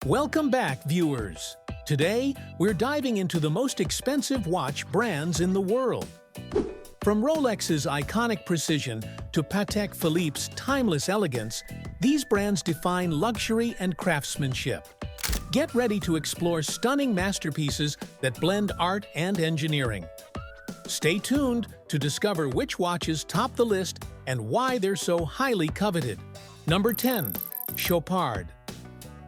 Welcome back, viewers! Today, we're diving into the most expensive watch brands in the world. From Rolex's iconic precision to Patek Philippe's timeless elegance, these brands define luxury and craftsmanship. Get ready to explore stunning masterpieces that blend art and engineering. Stay tuned to discover which watches top the list and why they're so highly coveted. Number 10. Chopard.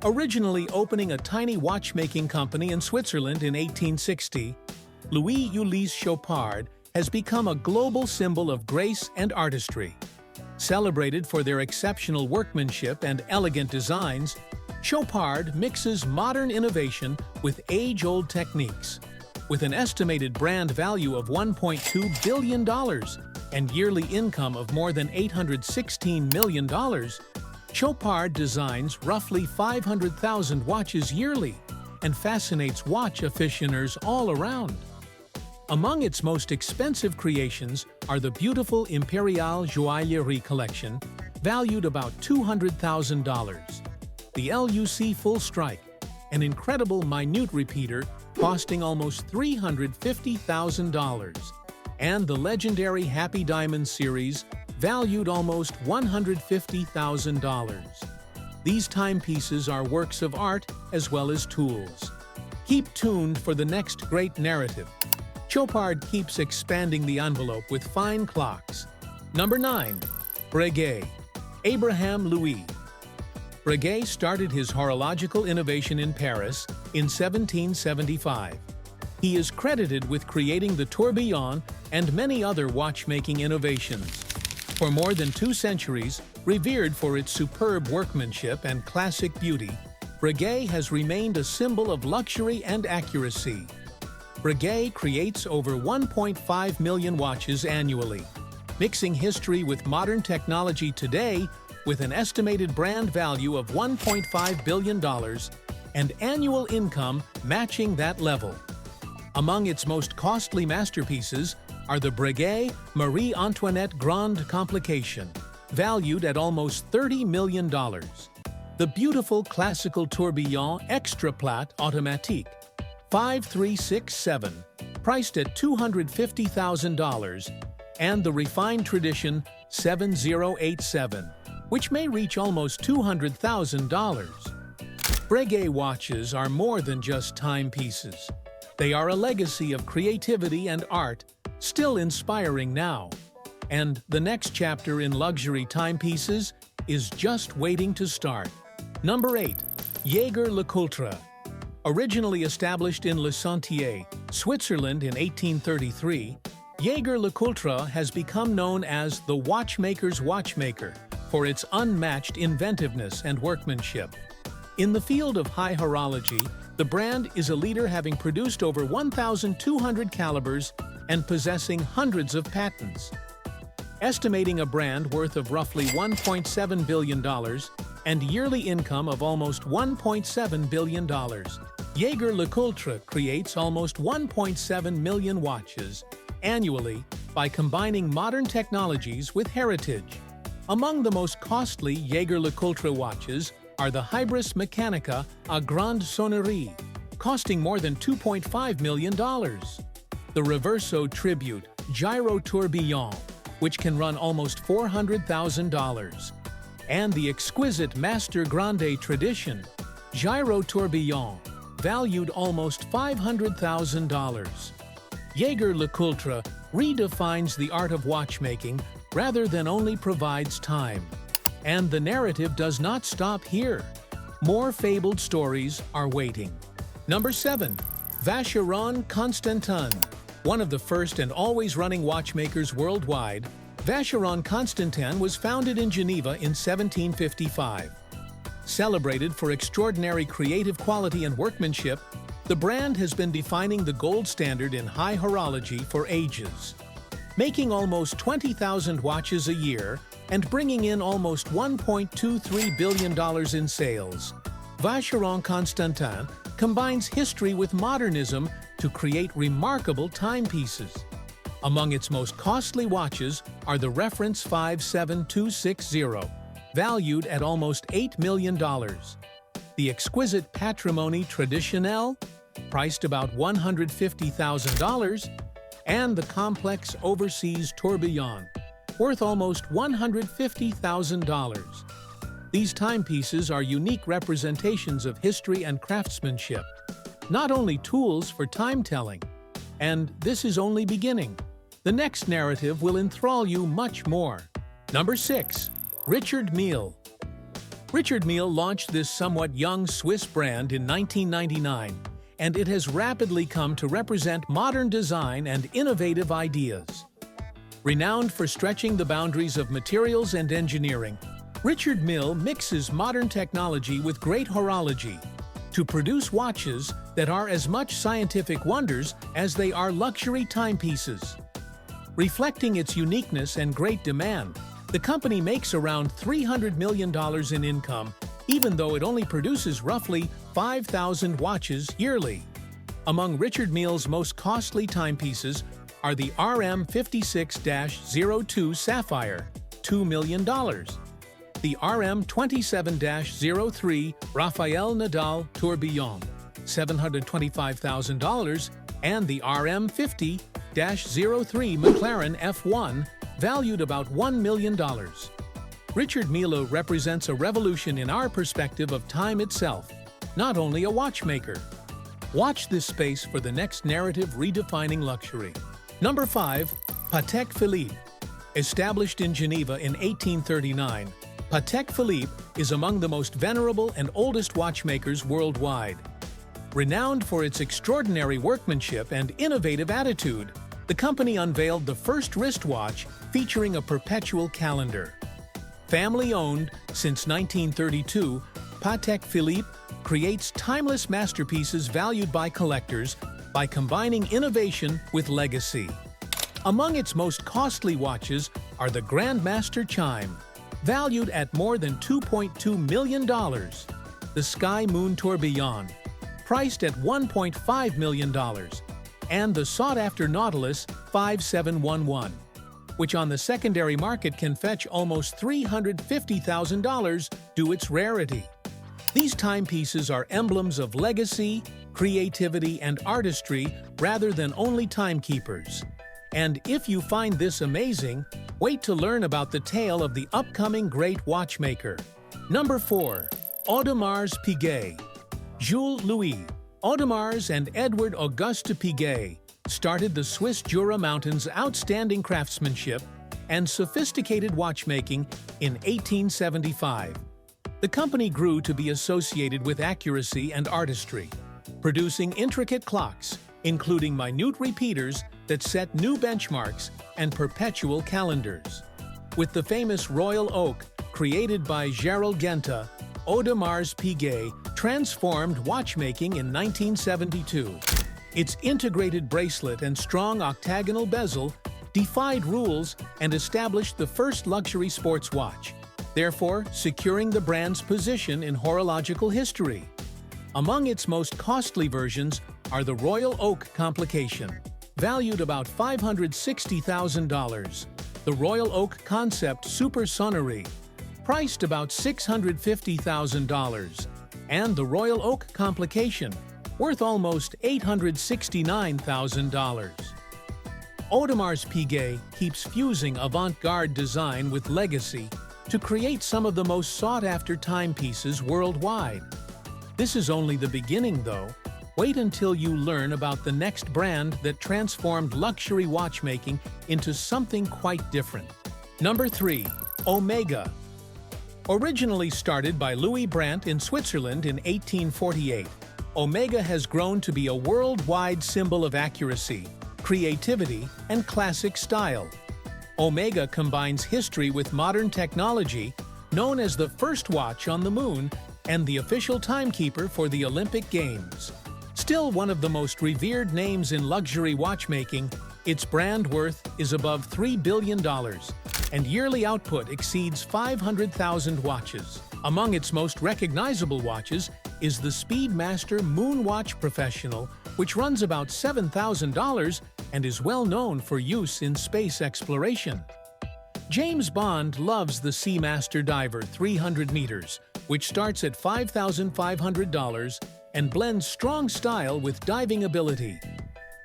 Originally opening a tiny watchmaking company in Switzerland in 1860, Louis-Ulysse Chopard has become a global symbol of grace and artistry. Celebrated for their exceptional workmanship and elegant designs, Chopard mixes modern innovation with age-old techniques. With an estimated brand value of $1.2 billion and yearly income of more than $816 million, Chopard designs roughly 500,000 watches yearly and fascinates watch aficionados all around. Among its most expensive creations are the beautiful Imperial Joaillerie collection, valued about $200,000, the LUC Full Strike, an incredible minute repeater costing almost $350,000, and the legendary Happy Diamond series, valued almost $150,000. These timepieces are works of art as well as tools. Keep tuned for the next great narrative. Chopard keeps expanding the envelope with fine clocks. Number 9. Breguet. Abraham Louis. Breguet started his horological innovation in Paris in 1775. He is credited with creating the tourbillon and many other watchmaking innovations. For more than 2 centuries, revered for its superb workmanship and classic beauty, Breguet has remained a symbol of luxury and accuracy. Breguet creates over 1.5 million watches annually, mixing history with modern technology today with an estimated brand value of $1.5 billion and annual income matching that level. Among its most costly masterpieces are the Breguet Marie Antoinette Grande Complication, valued at almost $30 million. The beautiful classical tourbillon Extra Plat Automatique 5367, priced at $250,000, and the refined tradition 7087, which may reach almost $200,000. Breguet watches are more than just timepieces. They are a legacy of creativity and art, still inspiring now. And the next chapter in luxury timepieces is just waiting to start. Number 8. Jaeger-LeCoultre. Originally established in Le Sentier, Switzerland in 1833, Jaeger-LeCoultre has become known as the watchmaker's watchmaker for its unmatched inventiveness and workmanship. In the field of high horology, the brand is a leader, having produced over 1,200 calibers and possessing hundreds of patents. Estimating a brand worth of roughly $1.7 billion and yearly income of almost $1.7 billion, Jaeger-LeCoultre creates almost 1.7 million watches annually by combining modern technologies with heritage. Among the most costly Jaeger-LeCoultre watches are the Hybris Mechanica à Grande Sonnerie, costing more than $2.5 million. The Reverso Tribute Gyro Tourbillon, which can run almost $400,000. And the exquisite Master Grande Tradition Gyro Tourbillon, valued almost $500,000. Jaeger-LeCoultre redefines the art of watchmaking rather than only provides time. And the narrative does not stop here. More fabled stories are waiting. Number 7. Vacheron Constantin. One of the first and always running watchmakers worldwide, Vacheron Constantin was founded in Geneva in 1755. Celebrated for extraordinary creative quality and workmanship, the brand has been defining the gold standard in high horology for ages. Making almost 20,000 watches a year and bringing in almost $1.23 billion in sales, Vacheron Constantin combines history with modernism to create remarkable timepieces. Among its most costly watches are the Reference 57260, valued at almost $8 million. the exquisite Patrimony Traditionnelle, priced about $150,000, and the complex Overseas Tourbillon, worth almost $150,000. These timepieces are unique representations of history and craftsmanship, not only tools for time-telling. And this is only beginning. The next narrative will enthrall you much more. Number 6. Richard Mille. Richard Mille launched this somewhat young Swiss brand in 1999, and it has rapidly come to represent modern design and innovative ideas. Renowned for stretching the boundaries of materials and engineering, Richard Mille mixes modern technology with great horology to produce watches that are as much scientific wonders as they are luxury timepieces. Reflecting its uniqueness and great demand, the company makes around $300 million in income, even though it only produces roughly 5,000 watches yearly. Among Richard Mille's most costly timepieces are the RM56-02 Sapphire, $2 million, the RM27-03 Rafael Nadal Tourbillon, $725,000, and the RM50-03 McLaren F1, valued about $1 million. Richard Mille represents a revolution in our perspective of time itself, not only a watchmaker. Watch this space for the next narrative redefining luxury. Number 5. Patek Philippe. Established in Geneva in 1839, Patek Philippe is among the most venerable and oldest watchmakers worldwide. Renowned for its extraordinary workmanship and innovative attitude, the company unveiled the first wristwatch featuring a perpetual calendar. Family-owned since 1932, Patek Philippe creates timeless masterpieces valued by collectors by combining innovation with legacy. Among its most costly watches are the Grandmaster Chime, valued at more than $2.2 million, the Sky Moon Tourbillon, priced at $1.5 million, and the sought-after Nautilus 5711, which on the secondary market can fetch almost $350,000 due to its rarity. These timepieces are emblems of legacy, creativity, and artistry rather than only timekeepers. And if you find this amazing, wait to learn about the tale of the upcoming great watchmaker. Number 4. Audemars Piguet. Jules Louis, Audemars and Edward Auguste Piguet started the Swiss Jura Mountains' outstanding craftsmanship and sophisticated watchmaking in 1875. The company grew to be associated with accuracy and artistry, producing intricate clocks, including minute repeaters that set new benchmarks and perpetual calendars. With the famous Royal Oak, created by Gerald Genta, Audemars Piguet transformed watchmaking in 1972. Its integrated bracelet and strong octagonal bezel defied rules and established the first luxury sports watch, therefore securing the brand's position in horological history. Among its most costly versions are the Royal Oak Complication, valued about $560,000, the Royal Oak Concept Super Sonnerie, priced about $650,000, and the Royal Oak Complication, worth almost $869,000. Audemars Piguet keeps fusing avant-garde design with legacy to create some of the most sought-after timepieces worldwide. This is only the beginning, though. Wait until you learn about the next brand that transformed luxury watchmaking into something quite different. Number 3. Omega. Originally started by Louis Brandt in Switzerland in 1848, Omega has grown to be a worldwide symbol of accuracy, creativity, and classic style. Omega combines history with modern technology, known as the first watch on the moon and the official timekeeper for the Olympic Games. Still one of the most revered names in luxury watchmaking, its brand worth is above $3 billion, and yearly output exceeds 500,000 watches. Among its most recognizable watches is the Speedmaster Moonwatch Professional, which runs about $7,000 and is well known for use in space exploration. James Bond loves the Seamaster Diver 300 meters, which starts at $5,500 and blends strong style with diving ability.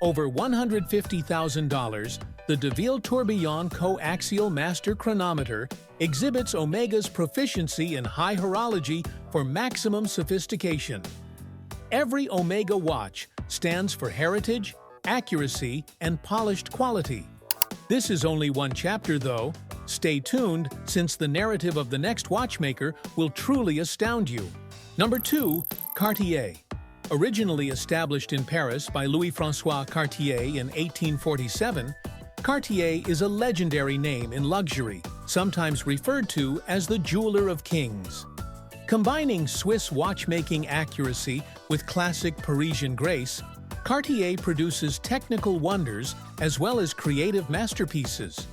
Over $150,000, the DeVille Tourbillon Coaxial Master Chronometer exhibits Omega's proficiency in high horology for maximum sophistication. Every Omega watch stands for heritage, accuracy, and polished quality. This is only one chapter, though. Stay tuned, since the narrative of the next watchmaker will truly astound you. Number 2. Cartier. Originally established in Paris by Louis-François Cartier in 1847, Cartier is a legendary name in luxury, sometimes referred to as the jeweler of kings. Combining Swiss watchmaking accuracy with classic Parisian grace, Cartier produces technical wonders as well as creative masterpieces.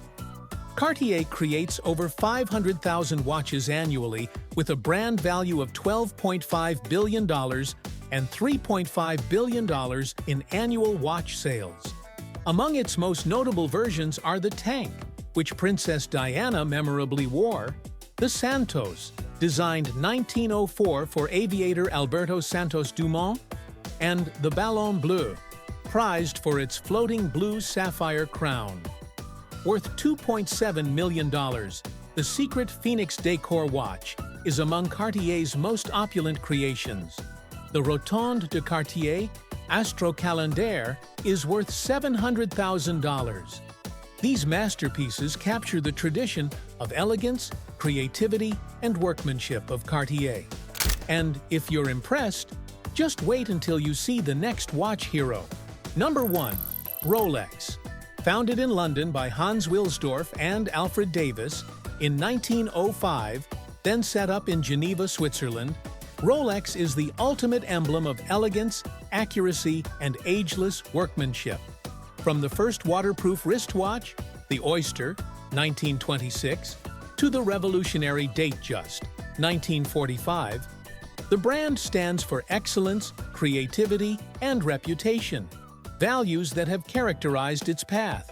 Cartier creates over 500,000 watches annually with a brand value of $12.5 billion and $3.5 billion in annual watch sales. Among its most notable versions are the Tank, which Princess Diana memorably wore, the Santos, designed 1904 for aviator Alberto Santos Dumont, and the Ballon Bleu, prized for its floating blue sapphire crown. Worth $2.7 million, the Secret Phoenix Decor watch is among Cartier's most opulent creations. The Rotonde de Cartier Astro Calendar is worth $700,000. These masterpieces capture the tradition of elegance, creativity, and workmanship of Cartier. And if you're impressed, just wait until you see the next watch hero. Number 1. Rolex. Founded in London by Hans Wilsdorf and Alfred Davis in 1905, then set up in Geneva, Switzerland, Rolex is the ultimate emblem of elegance, accuracy, and ageless workmanship. From the first waterproof wristwatch, the Oyster, 1926, to the revolutionary Datejust, 1945, the brand stands for excellence, creativity, and reputation, values that have characterized its path.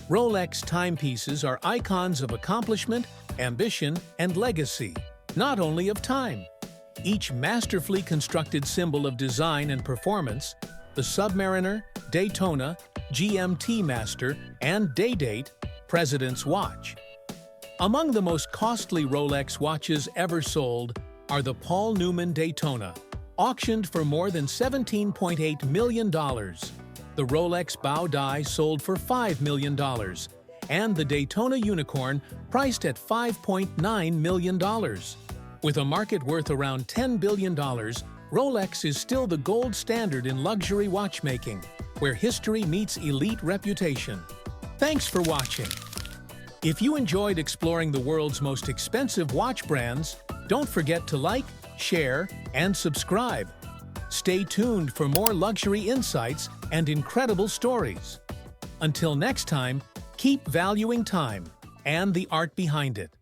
Rolex timepieces are icons of accomplishment, ambition, and legacy, not only of time. Each masterfully constructed symbol of design and performance, the Submariner, Daytona, GMT Master, and Day-Date, President's Watch. Among the most costly Rolex watches ever sold are the Paul Newman Daytona, auctioned for more than $17.8 million, the Rolex Bow Die sold for $5 million, and the Daytona Unicorn priced at $5.9 million. With a market worth around $10 billion, Rolex is still the gold standard in luxury watchmaking, where history meets elite reputation. Thanks for watching. If you enjoyed exploring the world's most expensive watch brands, don't forget to like, share, and subscribe. Stay tuned for more luxury insights and incredible stories. Until next time, keep valuing time and the art behind it.